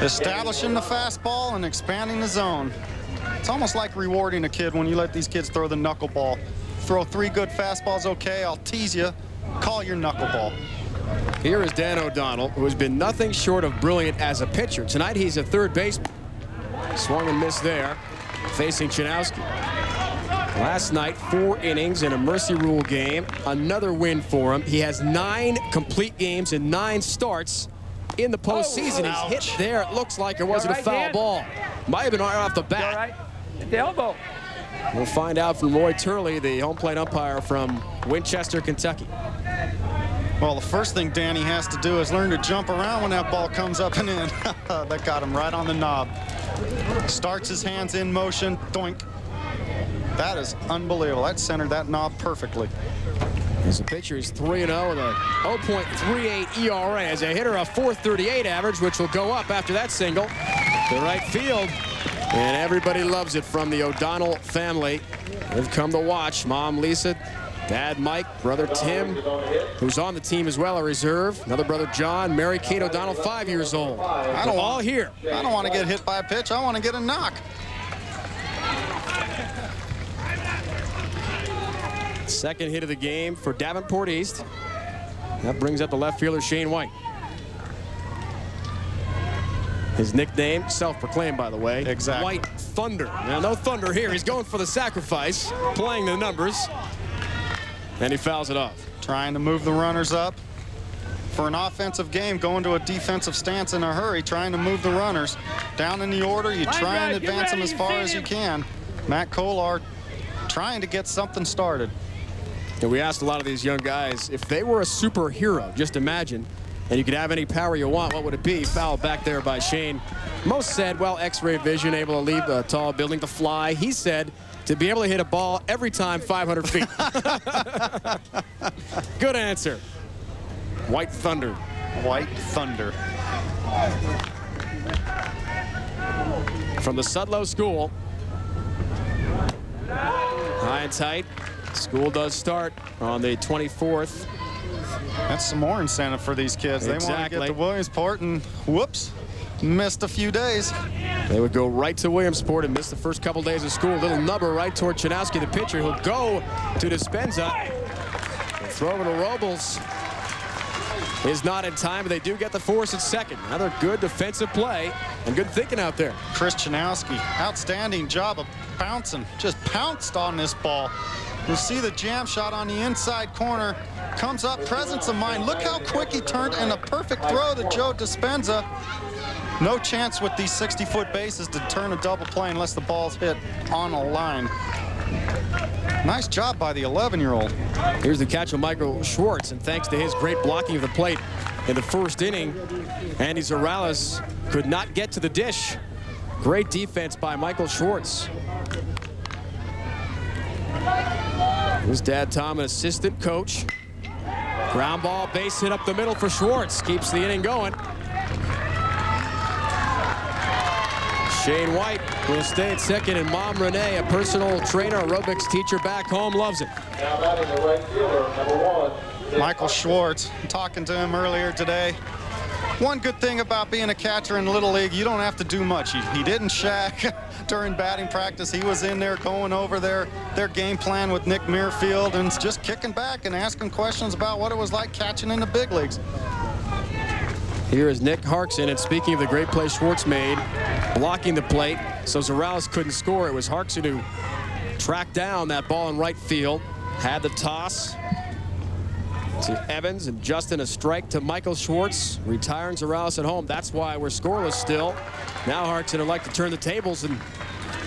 Establishing the fastball and expanding the zone. It's almost like rewarding a kid when you let these kids throw the knuckleball. Throw 3 good fastballs, okay, I'll tease you. Call your knuckleball. Here is Dan O'Donnell, who has been nothing short of brilliant as a pitcher. Tonight he's a third baseman. Swung and missed there, facing Chanowski. Last night, 4 innings in a Mercy Rule game. Another win for him. He has 9 complete games and 9 starts in the postseason. He's hit there. It looks like it wasn't a foul ball. Might have been right off the bat. Right. At the elbow. We'll find out from Roy Turley, the home plate umpire from Winchester, Kentucky. Well, the first thing Danny has to do is learn to jump around when that ball comes up and in. That got him right on the knob. Starts his hands in motion. Doink. That is unbelievable. That centered that knob perfectly. As a pitcher, he's 3-0 with a 0.38 ERA. As a hitter, a .438 average, which will go up after that single to right field. And everybody loves it from the O'Donnell family. They've come to watch. Mom Lisa, Dad Mike, brother Tim, who's on the team as well, a reserve. Another brother John, Mary Kate O'Donnell, 5 years old. I don't all here. I don't want to get hit by a pitch. I want to get a knock. Second hit of the game for Davenport East. That brings up the left fielder Shane White. His nickname, self-proclaimed, by the way. Exactly. White Thunder. Now, no thunder here. He's going for the sacrifice, playing the numbers, and he fouls it off. Trying to move the runners up. For an offensive game, going to a defensive stance in a hurry, trying to move the runners down in the order. You try and advance them as far as you can. Matt Kolar trying to get something started. And we asked a lot of these young guys, if they were a superhero, just imagine, and you could have any power you want, what would it be? Foul back there by Shane. Most said, well, X-ray vision, able to leave a tall building to fly. He said, to be able to hit a ball every time 500 feet. Good answer. White Thunder. White Thunder. From the Sudlow School. High and tight. School does start on the 24th. That's some more incentive for these kids. Exactly. They want to get to Williamsport and, whoops, missed a few days. They would go right to Williamsport and miss the first couple days of school. A little nubber right toward Chanowski, the pitcher. He'll go to Dispenza. The throw over to Robles is not in time, but they do get the force at second. Another good defensive play and good thinking out there. Chris Chanowski, outstanding job of bouncing. Just pounced on this ball. You see the jam shot on the inside corner. Comes up, presence of mind. Look how quick he turned, and a perfect throw to Joe Dispenza. No chance with these 60-foot bases to turn a double play unless the ball's hit on a line. Nice job by the 11-year-old. Here's the catch of Michael Schwartz, and thanks to his great blocking of the plate in the first inning, Andy Zorales could not get to the dish. Great defense by Michael Schwartz. His dad, Tom, an assistant coach. Ground ball, base hit up the middle for Schwartz. Keeps the inning going. Shane White will stay at second, and Mom Renee, a personal trainer, aerobics teacher back home, loves it. Now batting the right fielder, #1. Michael Schwartz, talking to him earlier today. One good thing about being a catcher in Little League, you don't have to do much. He didn't shack during batting practice. He was in there going over their game plan with Nick Muirfield and just kicking back and asking questions about what it was like catching in the big leagues. Here is Nick Harkson, and speaking of the great play Schwartz made, blocking the plate, so Zorales couldn't score. It was Harkson who tracked down that ball in right field, had the toss to Evans, and Justin a strike to Michael Schwartz, retiring Zorales at home. That's why we're scoreless still. Now Harkson would like to turn the tables and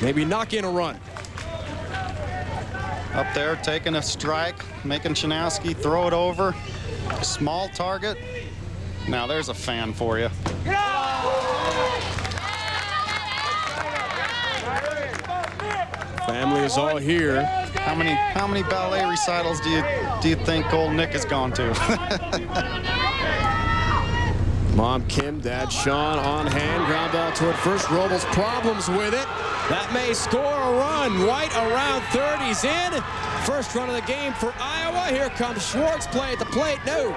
maybe knock in a run. Up there, taking a strike, making Chanowski throw it over. Small target. Now there's a fan for you. Family is all here. How many ballet recitals do you think old Nick has gone to? Mom Kim, Dad Sean on hand. Ground ball toward first. Robles problems with it. That may score a run. White around third. He's in. First run of the game for Iowa. Here comes Schwartz. Play at the plate. No.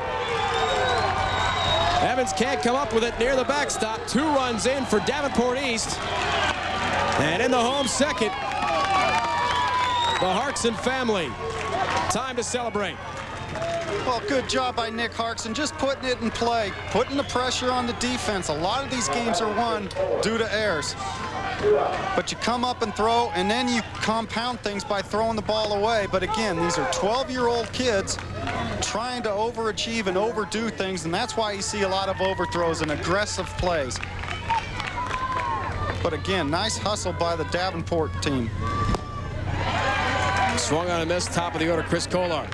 Evans can't come up with it near the backstop. 2 runs in for Davenport East. And in the home second, the Harkson family. Time to celebrate. Well, good job by Nick Harkson, just putting it in play, putting the pressure on the defense. A lot of these games are won due to errors. But you come up and throw, and then you compound things by throwing the ball away. But again, these are 12-year-old kids trying to overachieve and overdo things, and that's why you see a lot of overthrows and aggressive plays. But again, nice hustle by the Davenport team. Swung on a miss, top of the order, Chris Kolar.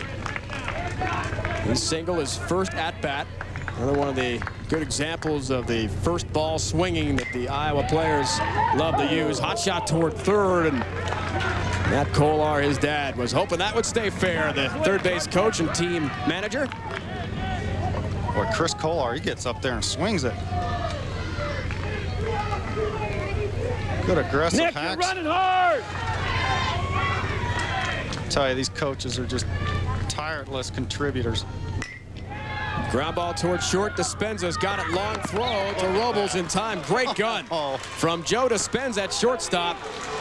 His single is first at bat. Another one of the good examples of the first ball swinging that the Iowa players love to use. Hot shot toward third, and Matt Kolar, his dad, was hoping that would stay fair. The third base coach and team manager. Boy, Chris Kolar, he gets up there and swings it. Good aggressive Nick, hacks. you're running hard. I tell you, these coaches are just tireless contributors. Ground ball towards short. Dispenza's got it. Long throw to Robles in time. Great gun from Joe Dispenza at shortstop.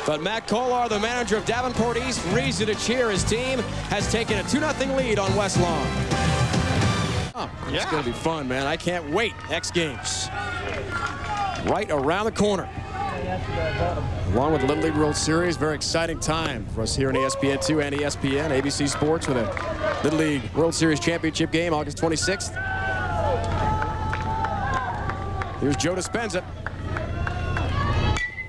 But Matt Kolar, the manager of Davenport East, reason to cheer. His team has taken a 2-0 lead on West Lawn. Oh, it's Yeah. going to be fun, man. I can't wait. X Games. Right around the corner. Along with the Little League World Series, very exciting time for us here on ESPN2 and ESPN, ABC Sports, with a Little League World Series championship game, August 26th. Here's Joe Dispenza.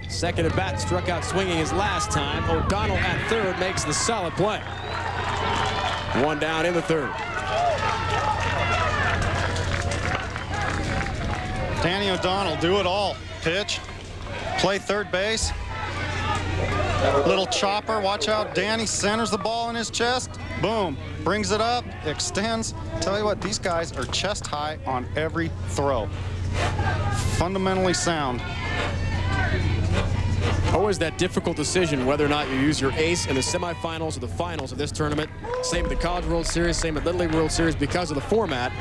Second at bat, struck out swinging his last time. O'Donnell at third makes the solid play. 1 down in the third. Danny O'Donnell, do it all. Pitch, play third base. Little chopper, watch out. Danny centers the ball in his chest. Boom, brings it up, extends. Tell you what, these guys are chest high on every throw. Fundamentally sound. Always that difficult decision whether or not you use your ace in the semifinals or the finals of this tournament. Same with the College World Series, same with Little League World Series because of the format.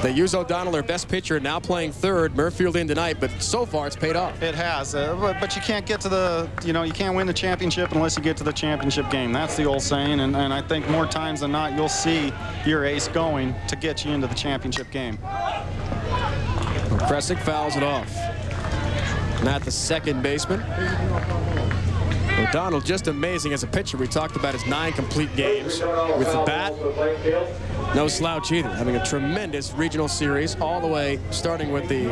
They use O'Donnell, their best pitcher, now playing third. Murfield in tonight, but so far it's paid off. It has, but you can't get to the, you can't win the championship unless you get to the championship game. That's the old saying, and I think more times than not you'll see your ace going to get you into the championship game. Kresick fouls it off. Not the second baseman. O'Donnell just amazing as a pitcher. We talked about his 9 complete games with the bat. No slouch either, having a tremendous regional series all the way, starting with the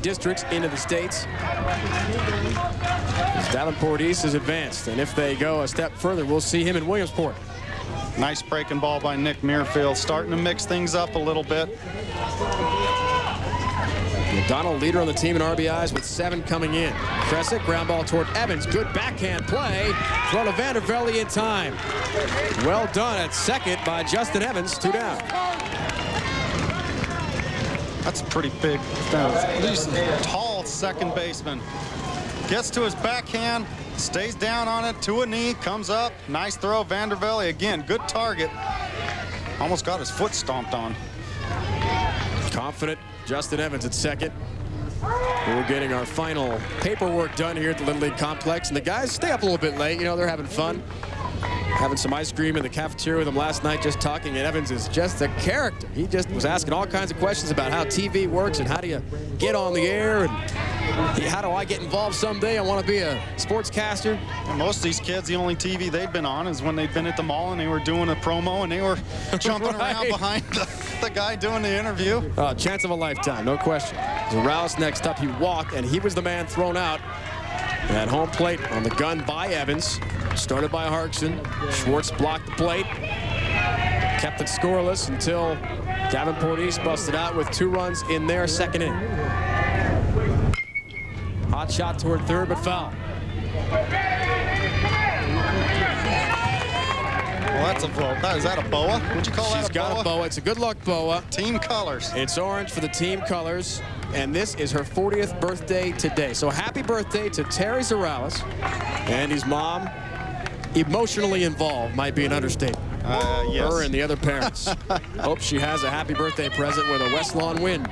districts into the states. Davenport East is advanced, and if they go a step further, we'll see him in Williamsport. Nice breaking ball by Nick Muirfield, starting to mix things up a little bit. O'Donnell, leader on the team in RBIs with 7 coming in. Kresick, ground ball toward Evans. Good backhand play. Throw to Vandervelde in time. Well done at second by Justin Evans. 2 down. That's a pretty big, tall second baseman. Gets to his backhand, stays down on it to a knee, comes up. Nice throw, Vandervelde. Again, good target. Almost got his foot stomped on. Confident Justin Evans at second. We're getting our final paperwork done here at the Little League Complex, and the guys stay up a little bit late. They're having fun. Having some ice cream in the cafeteria with them last night, just talking, and Evans is just a character. He just was asking all kinds of questions about how TV works and how do you get on the air and how do I get involved someday? I want to be a sportscaster. And most of these kids, the only TV they'd been on is when they'd been at the mall and they were doing a promo and they were jumping around behind the guy doing the interview. Chance of a lifetime, no question. Rouse next up, he walked, and he was the man thrown out at home plate on the gun by Evans. Started by Harkson. Schwartz blocked the plate. Kept it scoreless until Davenport East busted out with 2 runs in their second inning. Hot shot toward third, but foul. Well, that's a boa. Is that a boa? Would you call that a boa? She's got a boa. It's a good luck boa. Team colors. It's orange for the team colors, and this is her 40th birthday today. So happy birthday to Terry Zorales and his mom. Emotionally involved might be an understatement. Yes. Her and the other parents. Hope she has a happy birthday present with a West Lawn win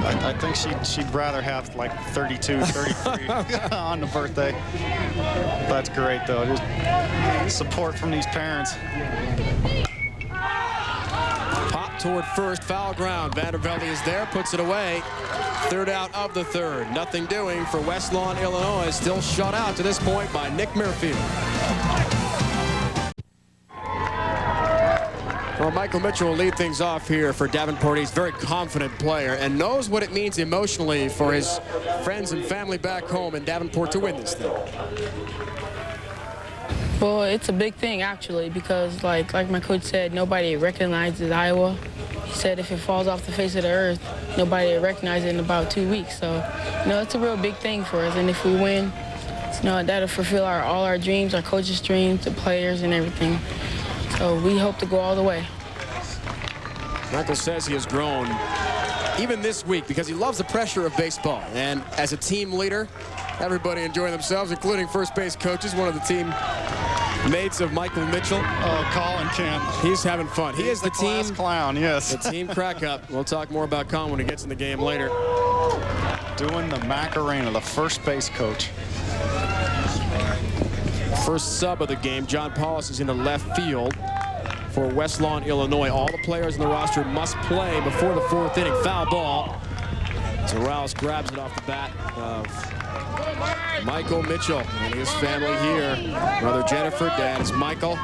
I think she'd rather have like 32, 33 on the birthday. That's great, though. Just support from these parents. Pop toward first, foul ground. Vandervelde is there, puts it away. Third out of the third. Nothing doing for West Lawn, Illinois. Still shut out to this point by Nick Muirfield. Well, Michael Mitchell will lead things off here for Davenport. He's a very confident player and knows what it means emotionally for his friends and family back home in Davenport to win this thing. Well, it's a big thing, actually, because like my coach said, nobody recognizes Iowa. He said if it falls off the face of the earth, nobody will recognize it in about 2 weeks. So, it's a real big thing for us. And if we win, that'll fulfill all our dreams, our coaches' dreams, the players, and everything. So we hope to go all the way. Michael says he has grown even this week because he loves the pressure of baseball. And as a team leader, everybody enjoying themselves, including first base coaches, one of the team mates of Michael Mitchell. Oh, Colin Kemp. He's having fun. He is the team clown, yes. The team crack up. We'll talk more about Colin when he gets in the game later. Doing the Macarena, the first base coach. First sub of the game, John Paulus is in the left field for West Lawn, Illinois. All the players in the roster must play before the fourth inning. Foul ball. So Rouse grabs it off the bat of Michael Mitchell and his family here. Brother Jennifer, dad is Michael.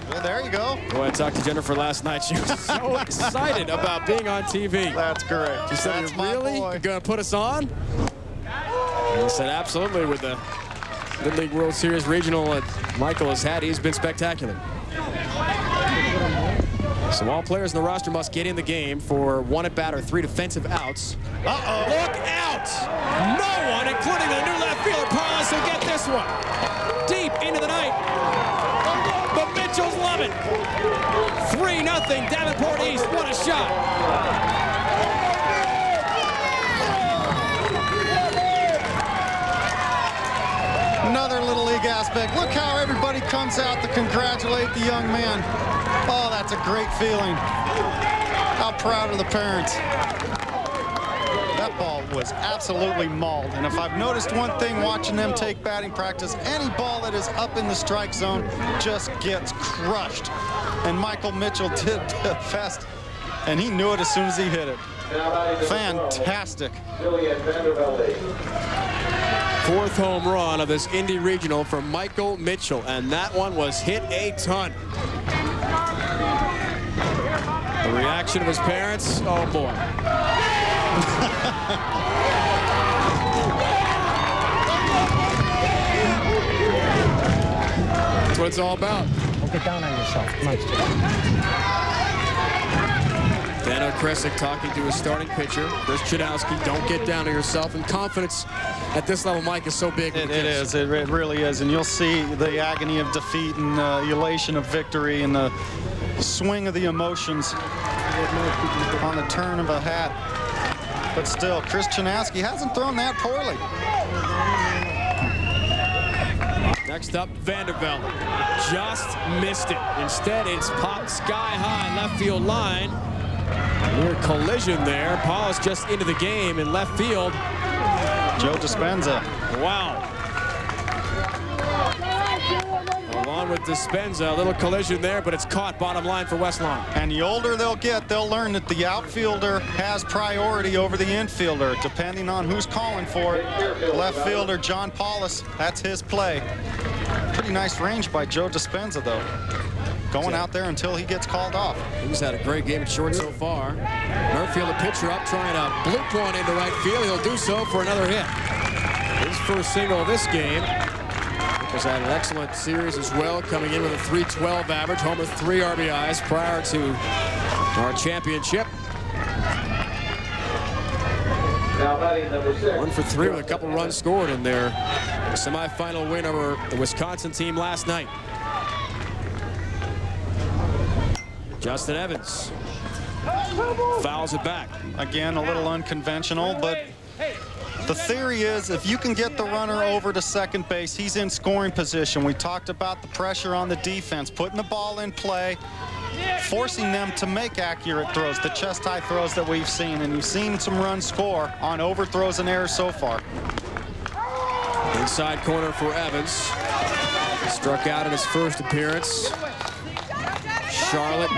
Well, there you go. Boy, I talked to Jennifer last night. She was so excited about being on TV. That's correct. She said, "You're really going to put us on?" And he said, "Absolutely." With the Little League World Series regional that Michael has had, he's been spectacular. So all players in the roster must get in the game for 1 at bat or 3 defensive outs. Uh-oh. Look out! No one, including the new left fielder, Paulus, will get this one. Deep into the night. The Mitchells love it. 3-0 Davenport East. What a shot. Another Little League aspect. Look how everybody comes out to congratulate the young man. Oh, that's a great feeling. How proud of the parents. That ball was absolutely mauled. And if I've noticed one thing watching them take batting practice, any ball that is up in the strike zone just gets crushed. And Michael Mitchell did the best, and he knew it as soon as he hit it. Fantastic. Fourth home run of this Indy Regional for Michael Mitchell, and that one was hit a ton. The reaction of his parents, oh boy. That's what it's all about. Don't get down on yourself. Come on, Dan O'Kresick talking to his starting pitcher, Chris Chudowski. Don't get down on yourself. And confidence at this level, Mike, is so big. It is. It really is. And you'll see the agony of defeat and the elation of victory and the swing of the emotions on the turn of a hat. But still, Chris Chudowski hasn't thrown that poorly. Next up, Vandervelde. Just missed it. Instead, it's popped sky high left field line. Near collision there. Paulus just into the game in left field. Joe Dispenza. Wow. Along with Dispenza, a little collision there, but it's caught bottom line for West Lawn. And the older they'll get, they'll learn that the outfielder has priority over the infielder, depending on who's calling for it. Left fielder John Paulus, that's his play. Pretty nice range by Joe Dispenza, though. Going out there until he gets called off. He's had a great game at short so far. Muirfield, the pitcher, up trying to bloop one into right field. He'll do so for another hit. His first single of this game. Has had an excellent series as well, coming in with a .312 average, home with 3 RBIs prior to our championship. 1 for 3 with a couple runs scored in their semifinal win over the Wisconsin team last night. Justin Evans fouls it back. Again, a little unconventional, but the theory is if you can get the runner over to second base, he's in scoring position. We talked about the pressure on the defense, putting the ball in play, forcing them to make accurate throws, the chest-high throws that we've seen. And you've seen some runs score on overthrows and errors so far. Inside corner for Evans. Struck out in his first appearance. Charlotte,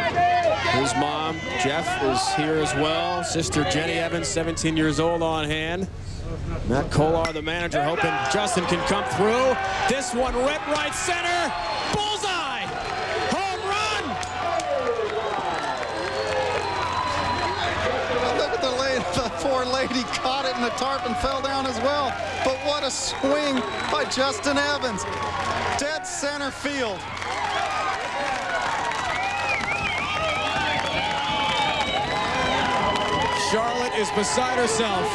his mom, Jeff, is here as well. Sister Jenny Evans, 17 years old, on hand. Matt Kolar, the manager, hoping Justin can come through. This one ripped right center. Bullseye! Home run! Look at the poor lady caught it in the tarp and fell down as well. But what a swing by Justin Evans. Dead center field. Charlotte is beside herself.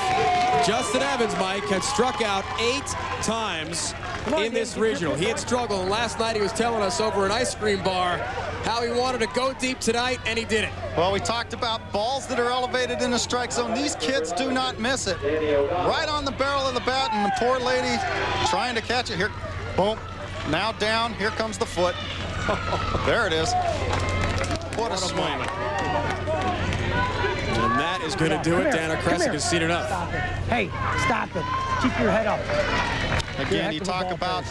Justin Evans, Mike, had struck out 8 times in this regional. He had struggled, and last night he was telling us over an ice cream bar how he wanted to go deep tonight, and he did it. Well, we talked about balls that are elevated in the strike zone. These kids do not miss it. Right on the barrel of the bat, and the poor lady trying to catch it here. Boom. Now down. Here comes the foot. There it is. What a swing. And that is going to do it. Dana Kresick has seen enough. Stop it. Hey, stop it. Keep your head up. Again, you talk about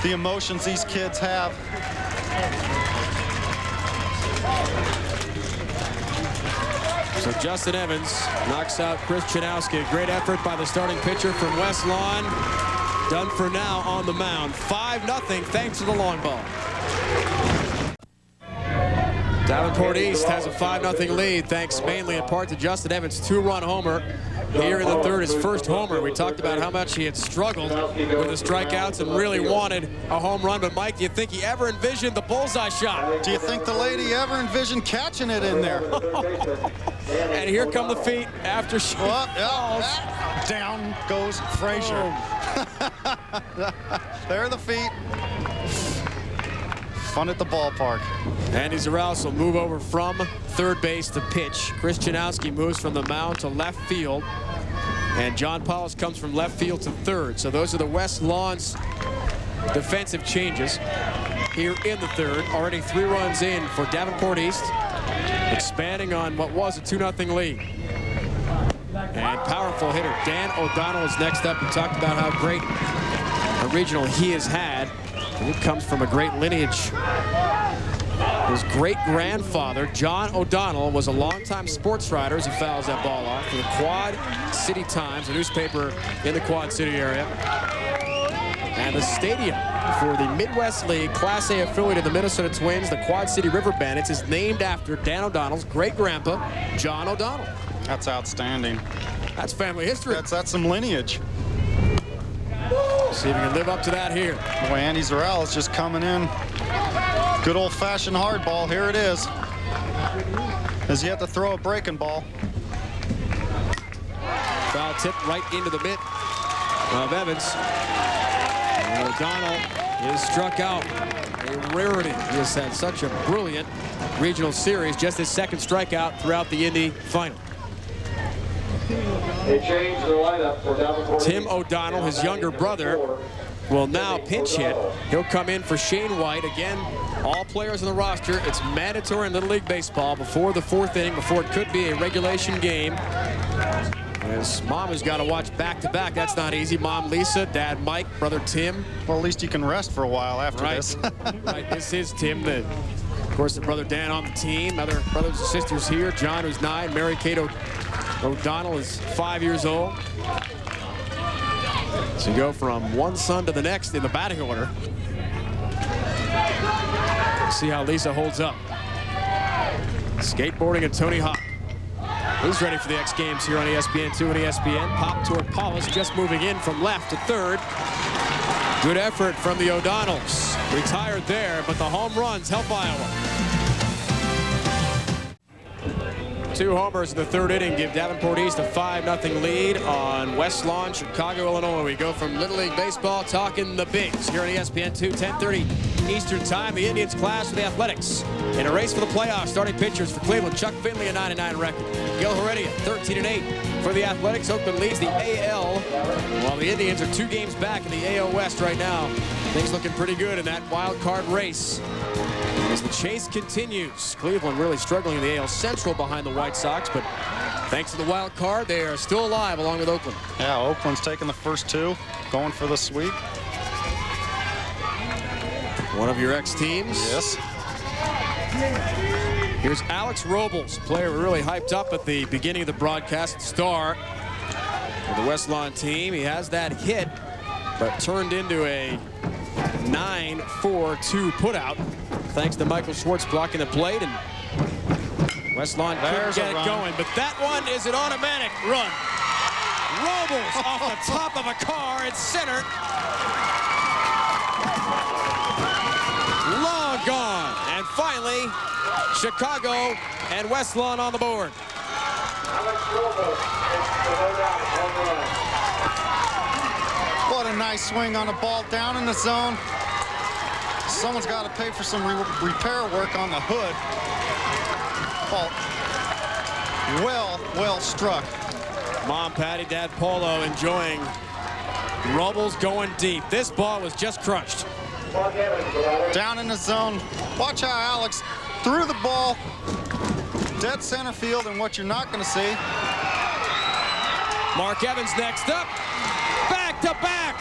the emotions these kids have. So Justin Evans knocks out Chris Chanowski. A great effort by the starting pitcher from West Lawn. Done for now on the mound. 5-0 thanks to the long ball. Davenport East has a 5-0 lead, thanks mainly in part to Justin Evans' 2-run homer. Here in the third, his first homer. We talked about how much he had struggled with the strikeouts and really wanted a home run. But, Mike, do you think he ever envisioned the bullseye shot? Do you think the lady ever envisioned catching it in there? And here come the feet after she falls. Down goes Frazier. There are the feet. Fun at the ballpark. Andy Zarales will move over from third base to pitch. Chris Chanowski moves from the mound to left field. And John Paulus comes from left field to third. So those are the West Lawn's defensive changes here in the third. Already 3 runs in for Davenport East, expanding on what was a 2-0 lead. And powerful hitter Dan O'Donnell is next up. We talked about how great a regional he has had. He comes from a great lineage. His great-grandfather, John O'Donnell, was a longtime sports writer as he fouls that ball off for the Quad City Times, a newspaper in the Quad City area. And the stadium for the Midwest League Class A affiliate of the Minnesota Twins, the Quad City River Bandits, is named after Dan O'Donnell's great-grandpa, John O'Donnell. That's outstanding. That's family history. That's some lineage. See if we can live up to that here. Boy, Andy Zarales just coming in. Good old-fashioned hard ball. Here it is. As you have to throw a breaking ball. Foul tip right into the mitt of Evans. And O'Donnell is struck out. A rarity. He has had such a brilliant regional series. Just his second strikeout throughout the Indy final. They changed the lineup for Davenport. Tim O'Donnell, his younger brother, will now pinch hit. He'll come in for Shane White. Again, all players on the roster. It's mandatory in Little League Baseball before the 4th inning, before it could be a regulation game. His mom has got to watch back-to-back. That's not easy. Mom Lisa, Dad Mike, brother Tim. Well, at least you can rest for a while after this. Right, this is Tim, of course, the brother Dan on the team. Other brothers and sisters here. John, who's 9. Mary Kate O'Donnell is 5 years old. So you go from one son to the next in the batting order. See how Lisa holds up. Skateboarding and Tony Hawk. He's ready for the X Games here on ESPN2 and ESPN. Pop toward Paulus, just moving in from left to third. Good effort from the O'Donnells. Retired there, but the home runs help Iowa. 2 homers in the 3rd inning give Davenport East a 5-0 lead on West Lawn, Chicago, Illinois. We go from Little League Baseball, talking the bigs here on ESPN2, 10:30 Eastern Time. The Indians clash with the Athletics in a race for the playoffs. Starting pitchers for Cleveland, Chuck Finley, a 9-9 record. Gil Heredia, 13-8 for the Athletics. Oakland leads the AL, while the Indians are 2 games back in the AL West right now. Things looking pretty good in that wild card race. As the chase continues, Cleveland really struggling in the AL Central behind the White Sox, but thanks to the wild card, they are still alive along with Oakland. Yeah, Oakland's taking the first two, going for the sweep. One of your ex-teams. Yes. Here's Alex Robles, player really hyped up at the beginning of the broadcast, star of the West Lawn team. He has that hit, but turned into a 9-4-2 putout, thanks to Michael Schwartz blocking the plate, and West Lawn couldn't get it going. But that one is an automatic run. Robles off the top of a car at center. Long gone. And finally, Chicago and West Lawn on the board. What a nice swing on a ball down in the zone. Someone's got to pay for some repair work on the hood. Ball well struck. Mom Patty, Dad Paulo enjoying Robles going deep. This ball was just crushed. Down in the zone. Watch how Alex threw the ball dead center field, and what you're not going to see. Mark Evans next up. Back to back.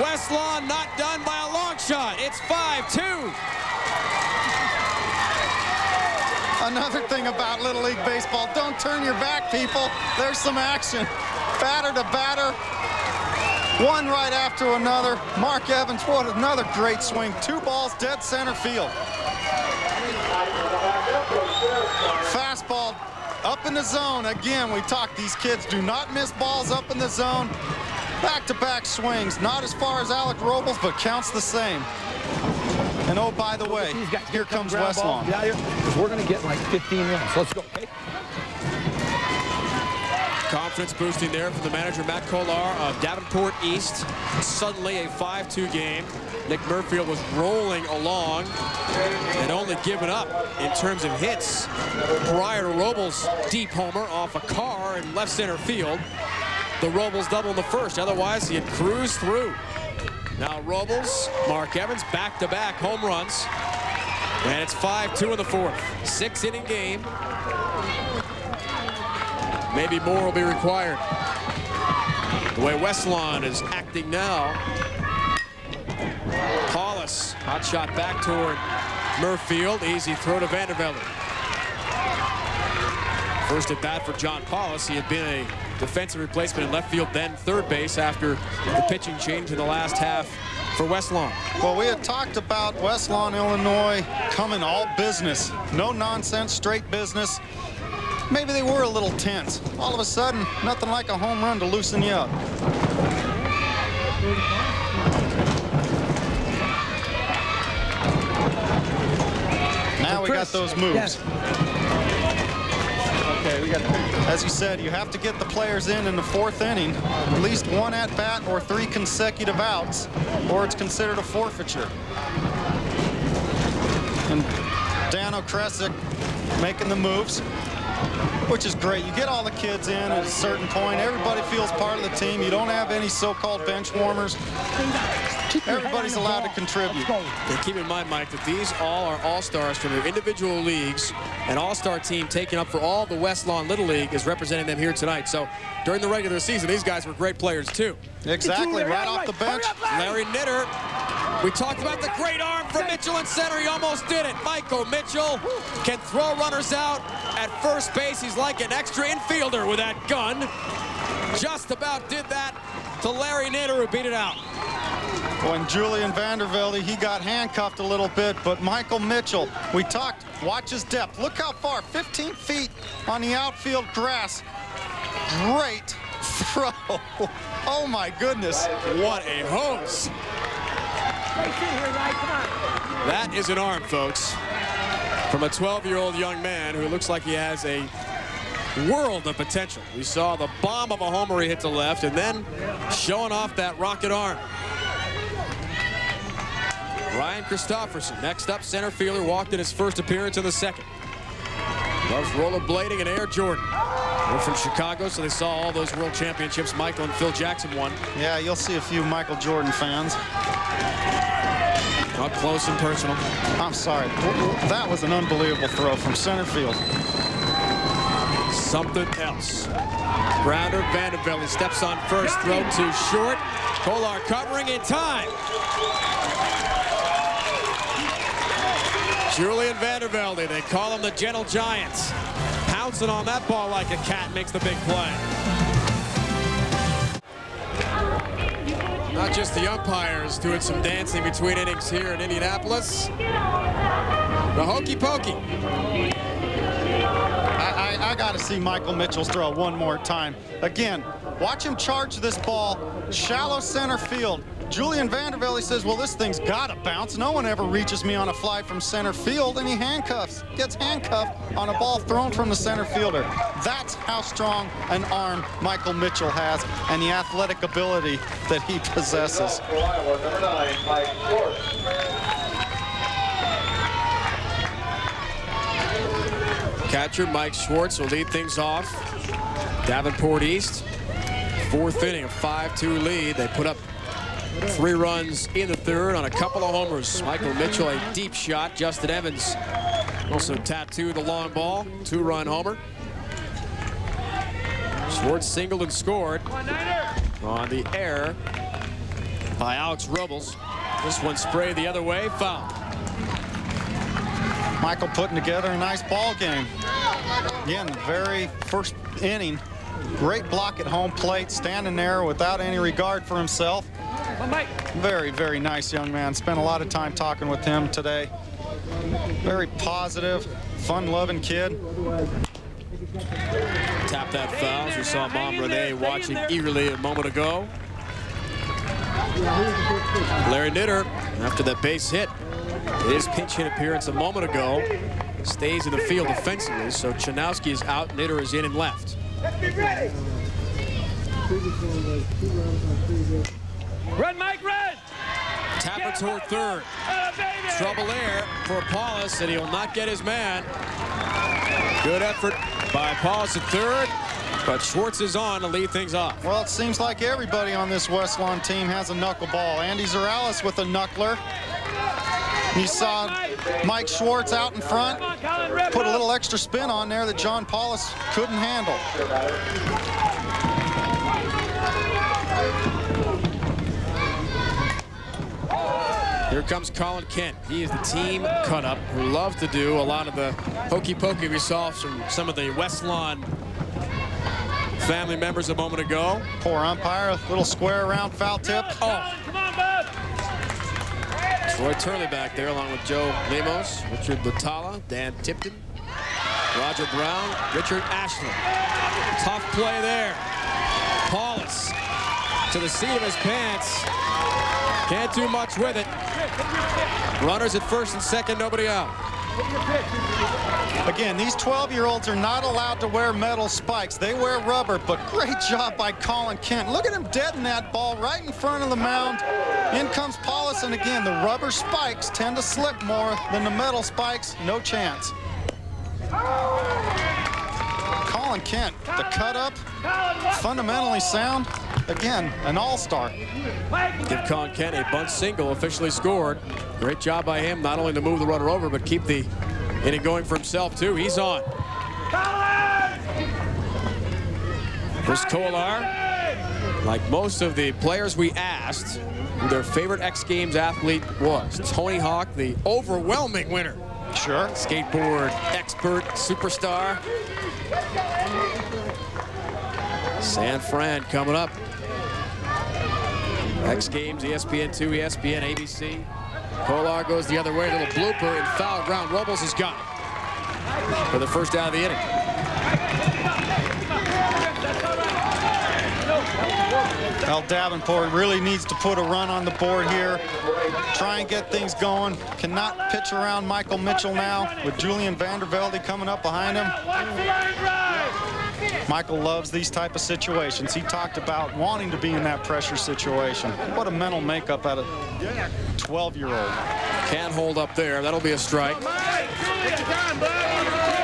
West Lawn not done by a long shot. It's 5-2. Another thing about Little League Baseball, don't turn your back, people. There's some action. Batter to batter. One right after another. Mark Evans, what another great swing. Two balls, dead center field. Fastball up in the zone. Again, we talked, these kids do not miss balls up in the zone. Back-to-back swings. Not as far as Alex Robles, but counts the same. And oh, by the way, here comes West Lawn. We're going to get like 15 runs. Let's go, okay? Confidence boosting there from the manager, Matt Kolar of Davenport East. Suddenly a 5-2 game. Nick Murfield was rolling along and only given up in terms of hits prior to Robles' deep homer off a car in left center field. The Robles double in the first. Otherwise, he had cruised through. Now Robles, Mark Evans, back-to-back home runs. And it's 5-2 in the fourth. 6-inning game. Maybe more will be required. The way West Lawn is acting now. Paulus, hot shot back toward Murfield. Easy throw to Vandervelde. First at bat for John Paulus. He had been a defensive replacement in left field, then third base after the pitching change in the last half for West Lawn. Well, we had talked about West Lawn, Illinois, coming all business. No nonsense, straight business. Maybe they were a little tense. All of a sudden, nothing like a home run to loosen you up. Now we got those moves. Yes. Okay, we got As you said, you have to get the players in the fourth inning, at least one at bat or 3 consecutive outs, or it's considered a forfeiture. And Dan Okresic making the moves, which is great. You get all the kids in at a certain point. Everybody feels part of the team. You don't have any so-called bench warmers. Everybody's allowed to contribute. And keep in mind, Mike, that these all are all-stars from their individual leagues. An all-star team taken up for all the West Lawn Little League is representing them here tonight. So during the regular season, these guys were great players too. Exactly, right off the bench. Larry Nitter. We talked about the great arm from Mitchell in center. He almost did it. Michael Mitchell can throw runners out at first base. He's like an extra infielder with that gun. Just about did that to Larry Nitter, who beat it out. When Julian Vandervelde, he got handcuffed a little bit, but Michael Mitchell, we talked, watch his depth. Look how far, 15 feet on the outfield grass. Great throw. Oh my goodness. What a hose. That is an arm, folks, from a 12-year-old young man who looks like he has a world of potential. We saw the bomb of a homer he hit to left, and then showing off that rocket arm. Ryan Christopherson, next up, center fielder, walked in his first appearance in the second. Loves rollerblading and Air Jordan. They're from Chicago, so they saw all those world championships Michael and Phil Jackson won. Yeah, you'll see a few Michael Jordan fans. Up close and personal. I'm sorry. That was an unbelievable throw from center field. Something else. Grounder, Vanderbilt. He steps on first, throw too short. Kolar covering in time. Julian Vandervelde, they call him the Gentle Giant. Pouncing on that ball like a cat, makes the big play. Not just the umpires doing some dancing between innings here in Indianapolis. The hokey pokey. I got to see Michael Mitchell's throw one more time. Again, watch him charge this ball, shallow center field. Julian Vandervelde says, well, this thing's got to bounce. No one ever reaches me on a fly from center field, and he gets handcuffed on a ball thrown from the center fielder. That's how strong an arm Michael Mitchell has and the athletic ability that he possesses. Catcher Mike Schwartz will lead things off. Davenport East, fourth inning, a 5-2 lead. They put up 3 runs in the third on a couple of homers. Michael Mitchell, a deep shot. Justin Evans also tattooed the long ball, 2-run homer. Schwartz singled and scored on the error by Alex Robles. This one sprayed the other way, foul. Michael putting together a nice ball game. Again, the very first inning, great block at home plate, standing there without any regard for himself. Very, very nice young man. Spent a lot of time talking with him today. Very positive, fun-loving kid. Tap that foul, as we saw Mom Renee watching eagerly a moment ago. Larry Nitter, after that base hit, his pinch hit appearance a moment ago, stays in the field defensively, so Chanowski is out, Nitter is in and left. Run, Mike, run! Tapper toward third. Trouble there for Paulus, and he'll not get his man. Good effort by Paulus at third, but Schwartz is on to lead things off. Well, it seems like everybody on this West Lawn team has a knuckleball. Andy Zaralis with a knuckler. You saw Mike Schwartz out in front, put a little extra spin on there that John Paulus couldn't handle. Here comes Colin Kent. He is the team cut-up who loves to do a lot of the hokey-pokey we saw from some of the West Lawn family members a moment ago. Poor umpire, a little square around foul tip. Oh. Troy Turley back there along with Joe Lemos, Richard Latala, Dan Tipton, Roger Brown, Richard Ashland. Tough play there. Paulus to the seat of his pants. Can't do much with it. Runners at first and second, nobody out. Again, these 12-year-olds are not allowed to wear metal spikes. They wear rubber, but great job by Colin Kent. Look at him deaden that ball right in front of the mound. In comes Paulus, and again, the rubber spikes tend to slip more than the metal spikes. No chance. Colin Kent, the cut-up, fundamentally sound. Again, an all-star. Give Colin Kent a bunt single, officially scored. Great job by him, not only to move the runner over, but keep the inning going for himself, too. He's on. Chris Kolar, like most of the players we asked who their favorite X Games athlete was, Tony Hawk, the overwhelming winner. Sure. Skateboard expert, superstar. San Fran coming up. X Games, ESPN2, ESPN, ABC. Kolar goes the other way, a little blooper and foul ground. Robles is gone for the first out of the inning. Well, Davenport really needs to put a run on the board here. Try and get things going. Cannot pitch around Michael Mitchell now with Julian Vandervelde coming up behind him. Michael loves these type of situations. He talked about wanting to be in that pressure situation. What a mental makeup out of 12-year-old. Can't hold up there. That'll be a strike.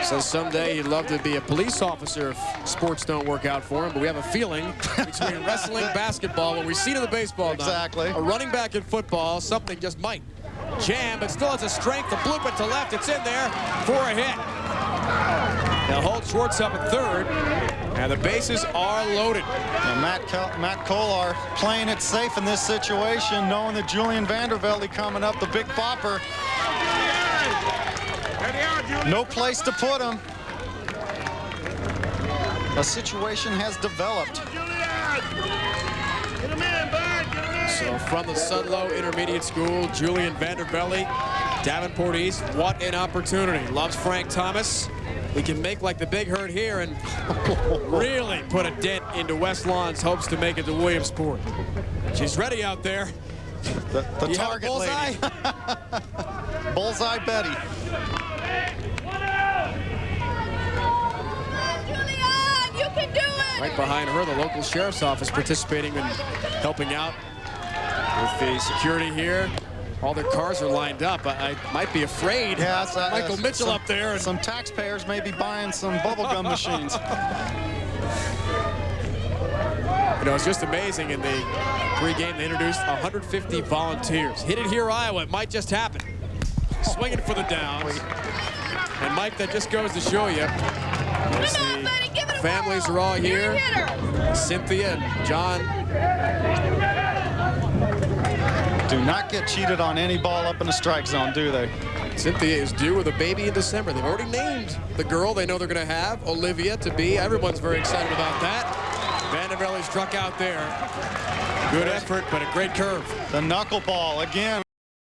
Says someday he'd love to be a police officer if sports don't work out for him, but we have a feeling between wrestling, basketball, what we've seen in the baseball, exactly. A running back in football, something just might. jam, but still has a strength to bloop it to left. It's in there for a hit. They'll hold Schwartz up at third, and the bases are loaded. And Matt Kolar playing it safe in this situation, knowing that Julian Vandervelde coming up, the big bopper. No place to put him. A situation has developed. So from the Sudlow Intermediate School, Julian Vandervelde, Davenport East, what an opportunity. Loves Frank Thomas. We can make like the Big Hurt here and really put a dent into West Lawn's hopes to make it to Williamsport. She's ready out there. The target bullseye? lady. Bullseye Betty. Julian, you can do it! Right behind her, the local sheriff's office participating and helping out with the security here. All their cars are lined up. I might be afraid. Yeah, Michael Mitchell up there. Some taxpayers may be buying some bubblegum machines. You know, it's just amazing. In the pregame, they introduced 150 volunteers. Hit it here, Iowa. It might just happen. Swinging for the downs. And Mike, that just goes to show you. Come on, buddy, give it a Families whirl. are all You're a here. hitter. Cynthia and John. Do not get cheated on any ball up in the strike zone, do they? Cynthia is due with a baby in December. They've already named the girl they know they're going to have, Olivia, to be. Everyone's very excited about that. Vandervelde struck out there. Good effort, but a great curve. The knuckleball again.